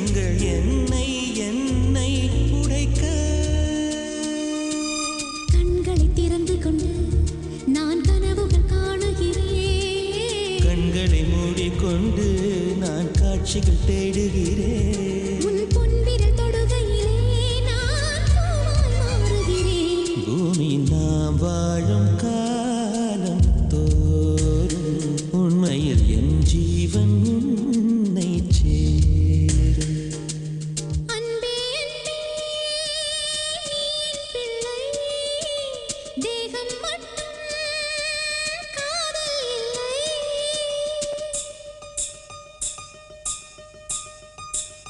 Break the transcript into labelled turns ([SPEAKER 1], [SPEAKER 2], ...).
[SPEAKER 1] எண்ணங்கள் என்னை என்னை உடைக்க
[SPEAKER 2] கண்களை திறந்து கொண்டு நான் கனவுகள் காணுகிறேன்.
[SPEAKER 1] கண்களை மூடிக்கொண்டு நான் காட்சிகள் தேடுகிறேன்.